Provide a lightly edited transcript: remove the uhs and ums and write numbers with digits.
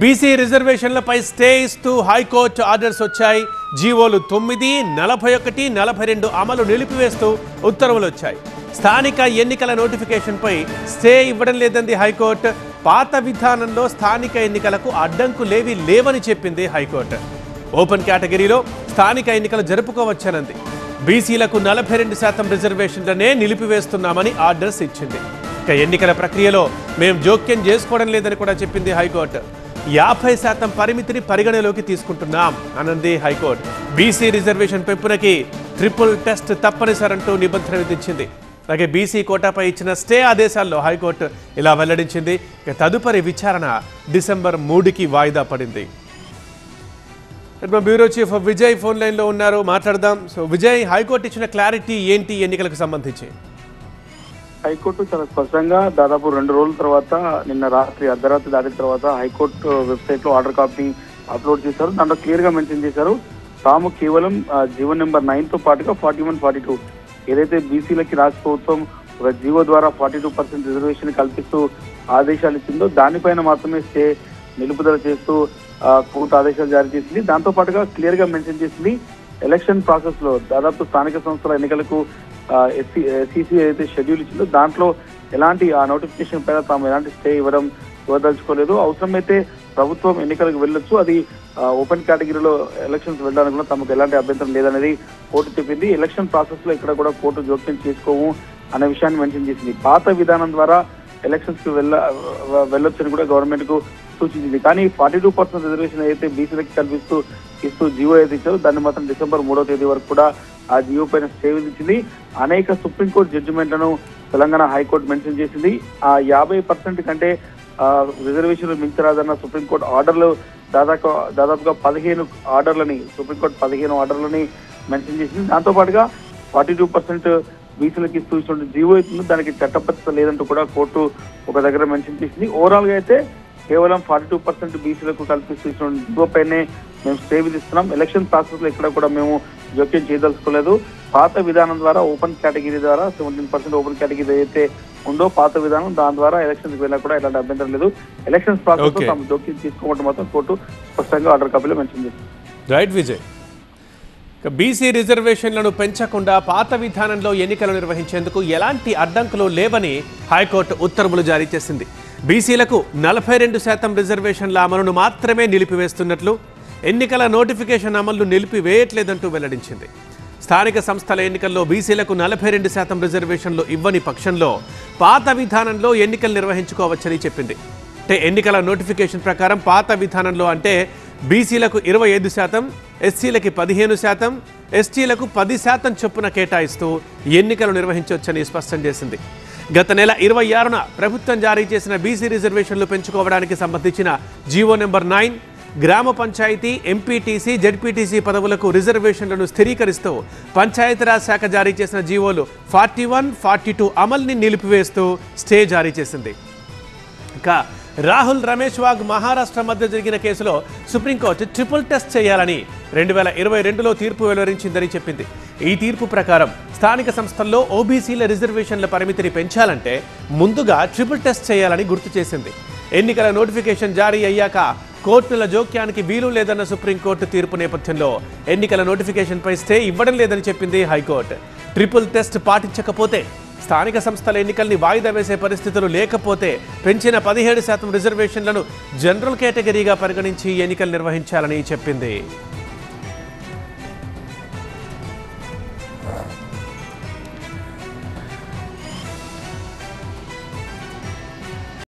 BC రిజర్వేషన్లపై stay ఇస్తూ high court orders వచ్చాయి. జీవోలు 9, 41, 42 అమలు నిలిపివేస్తూ ఉత్తర్వులు వచ్చాయి. స్థానిక ఎన్నికల నోటిఫికేషన్పై స్టే ఇవ్వడం లేదంది హైకోర్టు. పాత విధానంలో స్థానిక ఎన్నికలకు అడ్డంకులేవి లేవని చెప్పింది హైకోర్టు. ఓపెన్ కేటగిరీలో స్థానిక ఎన్నికలు జరుపుకోవచ్చనంది. బీసీలకు 42% రిజర్వేషన్లనే నిలిపివేస్తున్నామని ఆర్డర్స్ ఇచ్చింది. ఇక ఎన్నికల ప్రక్రియలో మేము జోక్యం చేసుకోవడం లేదని కూడా చెప్పింది హైకోర్టు. 50% పరిమితిని పరిగణలోకి తీసుకుంటున్నాం అనంది హైకోర్టు. బీసీ రిజర్వేషన్ పెంపునకి ట్రిపుల్ టెస్ట్ తప్పనిసరంటూ నిబంధన విధించింది. అలాగే బీసీ కోటాపై ఇచ్చిన స్టే ఆదేశాల్లో హైకోర్టు ఇలా వెల్లడించింది. ఇక తదుపరి విచారణ డిసెంబర్ 3కి వాయిదా పడింది. బ్యూరో చీఫ్ విజయ్ ఫోన్ లైన్లో ఉన్నారు, మాట్లాడదాం. సో విజయ్, హైకోర్టు ఇచ్చిన క్లారిటీ ఏంటి ఎన్నికలకు సంబంధించి? హైకోర్టు చాలా స్పష్టంగా దాదాపు 2 రోజుల తర్వాత నిన్న రాత్రి అర్ధరాత్రి దాటిన తర్వాత హైకోర్టు వెబ్సైట్ లో ఆర్డర్ కాపీని అప్లోడ్ చేశారు. దాంట్లో క్లియర్ గా మెన్షన్ చేశారు, తాము కేవలం జీవో నెంబర్ 9 తో పాటుగా 41, 42 ఏదైతే బీసీలకి రాష్ట్ర ప్రభుత్వం ఒక జీవో ద్వారా 42% రిజర్వేషన్ కల్పిస్తూ ఆదేశాలు ఇచ్చిందో దానిపైన మాత్రమే స్టే నిలుపుదల చేస్తూ కోర్టు ఆదేశాలు జారీ చేసింది. దాంతో పాటుగా క్లియర్ గా మెన్షన్ చేసింది, ఎలక్షన్ ప్రాసెస్ లో దాదాపు స్థానిక సంస్థల ఎన్నికలకు ఎస్సీసీ ఏదైతే షెడ్యూల్ ఇచ్చిందో దాంట్లో ఎలాంటి ఆ నోటిఫికేషన్ పైన తాము ఎలాంటి స్టే ఇవ్వదలుచుకోలేదు. అవసరమైతే ప్రభుత్వం ఎన్నికలకు వెళ్ళొచ్చు, అది ఓపెన్ కేటగిరీలో ఎలక్షన్స్ వెళ్ళడానికి కూడా తమకు ఎలాంటి అభ్యంతరం లేదనేది కోర్టు చెప్పింది. ఎలక్షన్ ప్రాసెస్ లో ఇక్కడ కూడా కోర్టు జోక్యం చేసుకోము అనే విషయాన్ని మెన్షన్ చేసింది. పాత విధానం ద్వారా ఎలక్షన్స్ కి వెళ్ళొచ్చని కూడా గవర్నమెంట్ కు సూచించింది. కానీ 42% రిజర్వేషన్ అయితే బీసీలకి కల్పిస్తూ ఇస్తూ జీవో ఏదైతే ఇచ్చారో దాన్ని మాత్రం డిసెంబర్ 3వ తేదీ వరకు కూడా ఆ జీవో పైన స్టే విధించింది. అనేక సుప్రీంకోర్టు జడ్జిమెంట్లను తెలంగాణ హైకోర్టు మెన్షన్ చేసింది. ఆ 50% కంటే రిజర్వేషన్లు మించరాదన్న సుప్రీంకోర్టు ఆర్డర్లు దాదాపుగా 15 ఆర్డర్లని సుప్రీంకోర్టు 15 ఆర్డర్లని మెన్షన్ చేసింది. దాంతో పాటుగా 42% బీసీలకు ఇస్తూ ఇచ్చిన జీవో ఇస్తుంది, దానికి చట్టబద్ధత లేదంటూ కూడా కోర్టు ఒక దగ్గర మెన్షన్ చేసింది. ఓవరాల్ గా అయితే కేవలం 42% బీసీలకు కల్పిస్తూ ఇచ్చిన జీవో పైనే మేము స్టే విధిస్తున్నాం. ఎలక్షన్ ప్రాసెస్ లో ఇక్కడ కూడా మేము జోక్యం చేయదలుచుకోలేదు. పాత విధానం ద్వారా ఓపెన్ కేటగిరీ ద్వారా 17% ఓపెన్ కేటగిరీ అయితే ఉందో పాత విధానం, దాని ద్వారా ఎలక్షన్స్ వెళ్ళినా కూడా ఎలాంటి అభ్యంతరం లేదు. ఎలక్షన్స్ ప్రాసెస్ లో తమ జోక్యం తీసుకోవడం మాత్రం కోర్టు స్పష్టంగా ఆర్డర్ కాపీలో మెన్షన్ చేసింది. రైట్ విజయ్. బీసీ రిజర్వేషన్లను పెంచకుండా పాత విధానంలో ఎన్నికలు నిర్వహించేందుకు ఎలాంటి అడ్డంకులు లేవని హైకోర్టు ఉత్తర్వులు జారీ చేసింది. బీసీలకు 42% రిజర్వేషన్ల అమలును మాత్రమే నిలిపివేస్తున్నట్లు, ఎన్నికల నోటిఫికేషన్ అమలు నిలిపివేయట్లేదంటూ వెల్లడించింది. స్థానిక సంస్థల ఎన్నికల్లో బీసీలకు 42% రిజర్వేషన్లు ఇవ్వని పక్షంలో పాత విధానంలో ఎన్నికలు నిర్వహించుకోవచ్చని చెప్పింది. అంటే ఎన్నికల నోటిఫికేషన్ ప్రకారం పాత విధానంలో అంటే బీసీలకు 25%, ఎస్సీలకి 15%, ఎస్టీలకు 10% చొప్పున కేటాయిస్తూ ఎన్నికలు నిర్వహించవచ్చని స్పష్టం చేసింది. గత నెల 26న ప్రభుత్వం జారీ చేసిన బీసీ రిజర్వేషన్లు పెంచుకోవడానికి సంబంధించిన జీవో నెంబర్ 9 గ్రామ పంచాయతీ, ఎంపీటీసీ, జెడ్పీటీసీ పదవులకు రిజర్వేషన్లను స్థిరీకరిస్తూ పంచాయతీరాజ్ శాఖ జారీ చేసిన జీవోలు 41, 42 అమల్ని నిలిపివేస్తూ స్టే జారీ చేసింది. ఇక రాహుల్ రమేష్ వాగ్ మహారాష్ట్ర మధ్య జరిగిన కేసులో సుప్రీంకోర్టు ట్రిపుల్ టెస్ట్ చేయాలని 2022లో తీర్పు వెలువరించిందని చెప్పింది. ఈ తీర్పు ప్రకారం స్థానిక సంస్థల్లో ఓబీసీల రిజర్వేషన్ల పరిమితిని పెంచాలంటే ముందుగా ట్రిపుల్ టెస్ట్ చేయాలని గుర్తు చేసింది. ఎన్నికల నోటిఫికేషన్ జారీ అయ్యాక కోర్టుల జోక్యానికి వీలు లేదన్న సుప్రీంకోర్టు తీర్పు నేపథ్యంలో ఎన్నికల నోటిఫికేషన్పై స్టే ఇవ్వడం లేదని చెప్పింది హైకోర్టు. ట్రిపుల్ టెస్ట్ పాటించకపోతే, స్థానిక సంస్థల ఎన్నికల్ని వాయిదా వేసే పరిస్థితులు లేకపోతే పెంచిన 17% రిజర్వేషన్లను జనరల్ కేటగిరీగా పరిగణించి ఎన్నికలు నిర్వహించాలని చెప్పింది.